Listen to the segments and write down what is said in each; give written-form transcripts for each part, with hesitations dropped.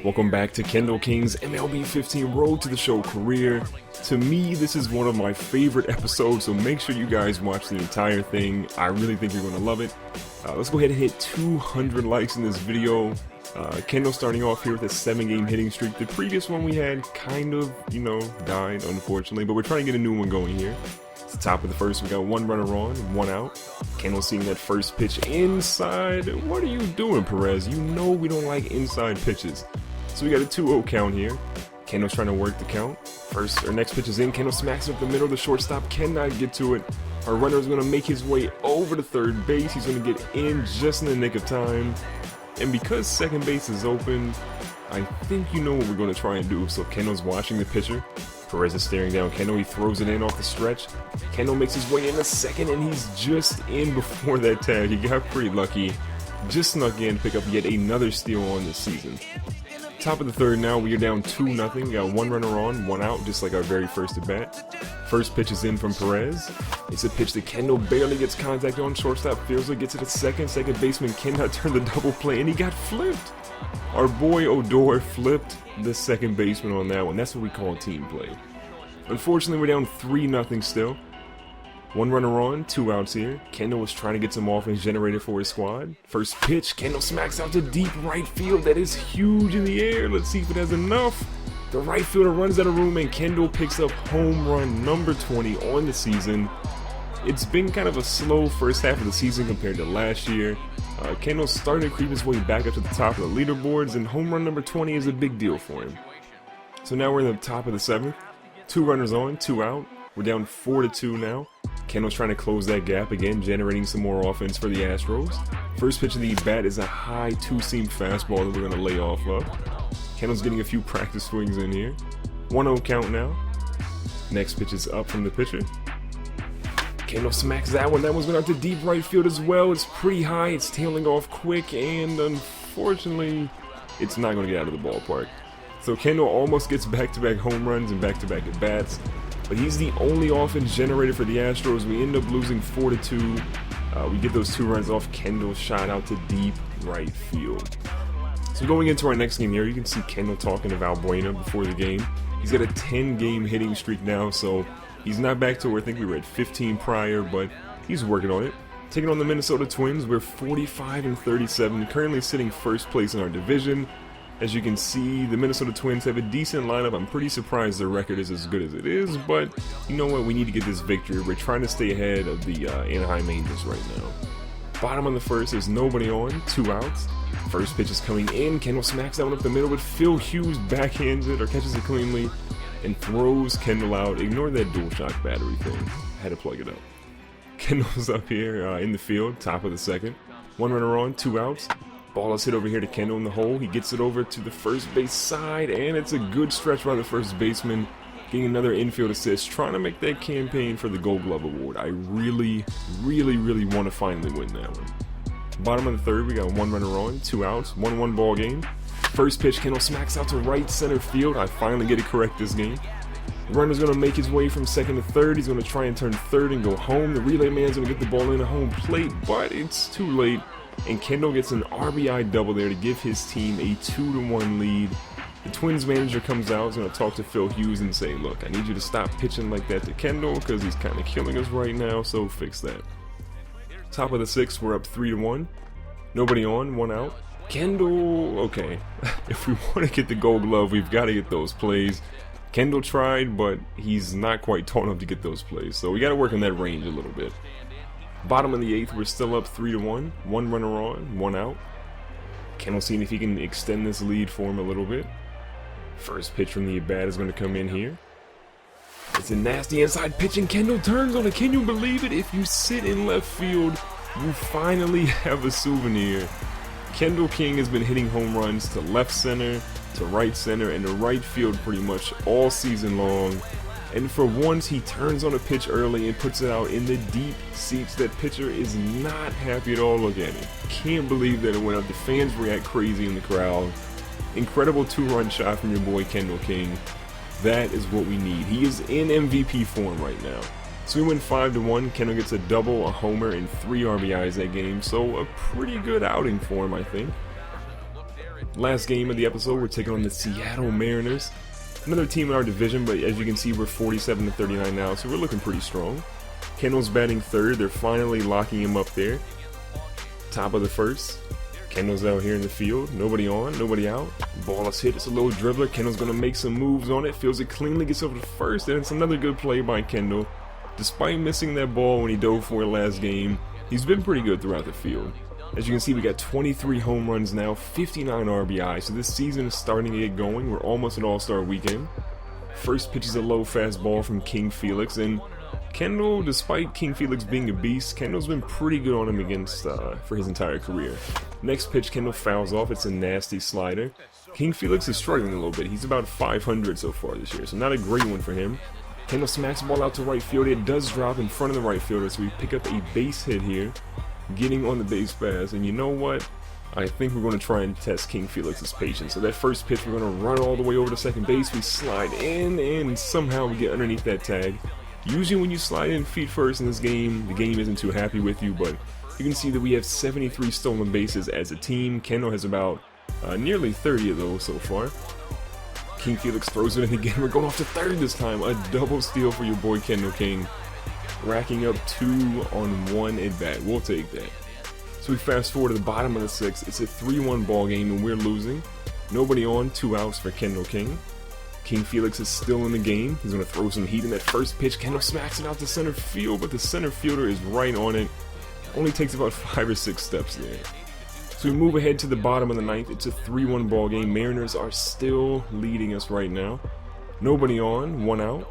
Welcome back to Kendall King's MLB 15 Road to the Show career. To me, this is one of my favorite episodes, so make sure you guys watch the entire thing. I really think you're going to love it. Let's go ahead and hit 200 likes in this video. Kendall starting off here with a 7-game hitting streak. The previous one we had kind of, died, unfortunately, but we're trying to get a new one going here. It's the top of the first. We got one runner on, one out. Kendall seeing that first pitch inside. What are you doing, Perez? You know we don't like inside pitches. So we got a 2-0 count here. Kendall's trying to work the count. Next pitch is in. Kendall smacks it up the middle. The shortstop cannot get to it. Our runner is going to make his way over to third base. He's going to get in just in the nick of time. And because second base is open, I think you know what we're going to try and do. So Kendall's watching the pitcher. Perez is staring down Kendall. He throws it in off the stretch. Kendall makes his way in a second, and he's just in before that tag. He got pretty lucky. Just snuck in to pick up yet another steal on this season. Top of the third now, we are down 2-0. We got one runner on, one out, just like our very first at bat. First pitch is in from Perez. It's a pitch that Kendall barely gets contact on. Shortstop feels it, gets it at second. Second baseman cannot turn the double play, and he got flipped. Our boy Odor flipped the second baseman on that one. That's what we call team play. Unfortunately, we're down 3-0 still. One runner on, 2 outs here. Kendall was trying to get some offense generated for his squad. First pitch, Kendall smacks out to deep right field. That is huge in the air. Let's see if it has enough. The right fielder runs out of room, and Kendall picks up home run number 20 on the season. It's been kind of a slow first half of the season compared to last year. Kendall's starting to creep his way back up to the top of the leaderboards, and home run number 20 is a big deal for him. So now we're in the top of the 7th. 2 runners on, 2 out. We're down 4-2 now. Kendall's trying to close that gap again, generating some more offense for the Astros. First pitch of the bat is a high 2-seam fastball that we're going to lay off of. Kendall's getting a few practice swings in here. 1-0 count now. Next pitch is up from the pitcher. Kendall smacks that one. That one's going out to deep right field as well. It's pretty high. It's tailing off quick, and unfortunately, it's not going to get out of the ballpark. So Kendall almost gets back-to-back home runs and back-to-back at-bats. But he's the only offense generated for the Astros. We end up losing 4-2. We get those 2 runs off Kendall's shot out to deep right field. So going into our next game here, you can see Kendall talking to Valbuena before the game. He's got a 10-game hitting streak now, so he's not back to where I think we were at 15 prior, but he's working on it. Taking on the Minnesota Twins, we're 45-37, currently sitting first place in our division. As you can see, the Minnesota Twins have a decent lineup. I'm pretty surprised their record is as good as it is, but you know what? We need to get this victory. We're trying to stay ahead of the Anaheim Angels right now. Bottom of the first, there's nobody on, 2 outs. First pitch is coming in. Kendall smacks that one up the middle, but Phil Hughes backhands it or catches it cleanly and throws Kendall out. Ignore that DualShock battery thing. I had to plug it up. Kendall's up here in the field, top of the 2nd. One runner on, 2 outs. Ball is hit over here to Kendall in the hole. He gets it over to the first base side, and it's a good stretch by the first baseman, getting another infield assist, trying to make that campaign for the Gold Glove Award. I really want to finally win that one. Bottom of the 3rd, we got 1 runner on, 2 outs, 1-1 ball game. First pitch, Kendall smacks out to right center field. I finally get it correct this game. The runner's going to make his way from 2nd to 3rd. He's going to try and turn 3rd and go home. The relay man's going to get the ball in a home plate, but it's too late. And Kendall gets an RBI double there to give his team a 2-1 lead. The Twins manager comes out, is going to talk to Phil Hughes and say, look, I need you to stop pitching like that to Kendall because he's kind of killing us right now, so fix that. Top of the 6th, we're up 3-1. Nobody on, 1 out. Kendall, okay, if we want to get the Gold Glove, we've got to get those plays. Kendall tried, but he's not quite tall enough to get those plays, so we got to work on that range a little bit. Bottom of the 8th, we're still up 3-1. 1 runner on, 1 out. Kendall seeing if he can extend this lead for him a little bit. First pitch from the at-bat is going to come in here. It's a nasty inside pitch, and Kendall turns on it. Can you believe it? If you sit in left field, you finally have a souvenir. Kendall King has been hitting home runs to left center, to right center, and to right field pretty much all season long. And for once, he turns on a pitch early and puts it out in the deep seats. That pitcher is not happy at all. Look at it. Can't believe that it went out. The fans react crazy in the crowd. Incredible 2-run shot from your boy Kendall King. That is what we need. He is in MVP form right now. So we win 5-1. Kendall gets a double, a homer, and 3 RBIs that game. So a pretty good outing for him, I think. Last game of the episode, we're taking on the Seattle Mariners. Another team in our division, but as you can see, we're 47-39 now, so we're looking pretty strong. Kendall's batting third. They're finally locking him up there. Top of the first. Kendall's out here in the field. Nobody on, nobody out. Ball is hit. It's a little dribbler. Kendall's going to make some moves on it. Fields it cleanly, gets over to first, and it's another good play by Kendall. Despite missing that ball when he dove for it last game, he's been pretty good throughout the field. As you can see, we got 23 home runs now, 59 RBI, so this season is starting to get going. We're almost at All-Star Weekend. First pitch is a low fastball from King Felix, and Kendall, despite King Felix being a beast, Kendall's been pretty good on him against for his entire career. Next pitch, Kendall fouls off. It's a nasty slider. King Felix is struggling a little bit. He's about 500 so far this year, so not a great one for him. Kendall smacks the ball out to right field. It does drop in front of the right fielder, so we pick up a base hit here, getting on the base pass. And you know what? I think we're going to try and test King Felix's patience. So that first pitch, we're going to run all the way over to second base. We slide in, and somehow we get underneath that tag. Usually when you slide in feet first in this game, the game isn't too happy with you, but you can see that we have 73 stolen bases as a team. Kendall has about nearly 30 of those so far. King Felix throws it in again. We're going off to third this time. A double steal for your boy Kendall King. Racking up 2 on 1 at bat. We'll take that. So we fast forward to the bottom of the 6th. It's a 3-1 ball game and we're losing. Nobody on, 2 outs for Kendall King. King Felix is still in the game. He's going to throw some heat in that first pitch. Kendall smacks it out to center field, but the center fielder is right on it. Only takes about 5 or 6 steps there. So we move ahead to the bottom of the 9th. It's a 3-1 ball game. Mariners are still leading us right now. Nobody on, 1 out.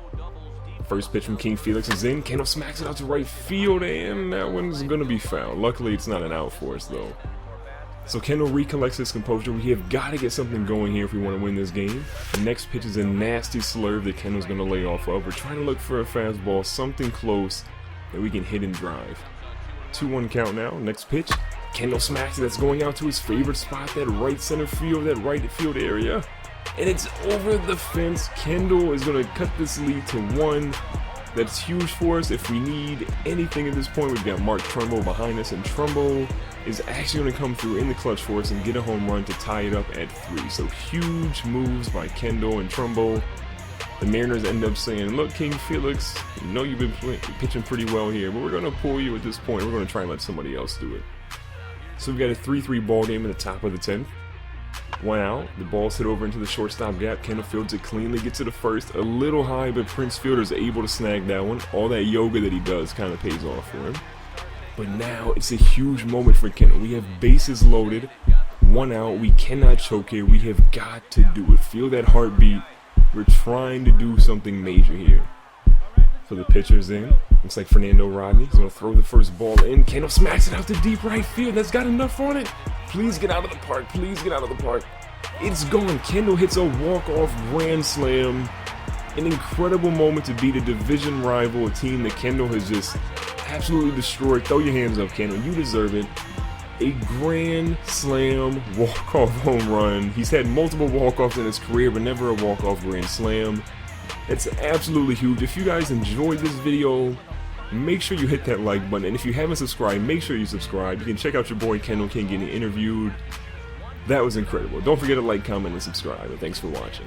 First pitch from King Felix is in. Kendall smacks it out to right field, and that one's going to be foul. Luckily, it's not an out for us, though. So Kendall recollects his composure. We have got to get something going here if we want to win this game. The next pitch is a nasty slurve that Kendall's going to lay off of. We're trying to look for a fastball, something close that we can hit and drive. 2-1 count now. Next pitch. Kendall smacks it. That's going out to his favorite spot, that right center field, that right field area. And it's over the fence. Kendall is going to cut this lead to 1. That's huge for us. If we need anything at this point, we've got Mark Trumbo behind us, and Trumbo is actually going to come through in the clutch for us and get a home run to tie it up at 3. So huge moves by Kendall and Trumbo. The Mariners end up saying, look, King Felix, you know you've been pitching pretty well here, but we're going to pull you at this point. We're going to try and let somebody else do it. So we've got a 3-3 ball game in the top of the 10th. 1 out. The ball's hit over into the shortstop gap. Kendall fields it cleanly, gets to the first. A little high, but Prince Fielder is able to snag that one. All that yoga that he does kind of pays off for him. But now it's a huge moment for Kendall. We have bases loaded. 1 out. We cannot choke here. We have got to do it. Feel that heartbeat. We're trying to do something major here. So the pitcher's in. Looks like Fernando Rodney. He's going to throw the first ball in. Kendall smacks it out to deep right field. That's got enough on it. Please get out of the park. Please get out of the park. It's gone. Kendall hits a walk-off grand slam. An incredible moment to beat a division rival, a team that Kendall has just absolutely destroyed. Throw your hands up, Kendall. You deserve it. A grand slam walk-off home run. He's had multiple walk-offs in his career, but never a walk-off grand slam. It's absolutely huge. If you guys enjoyed this video, make sure you hit that like button. And if you haven't subscribed, make sure you subscribe. You can check out your boy Kendall King getting interviewed. That was incredible. Don't forget to like, comment, and subscribe. And thanks for watching.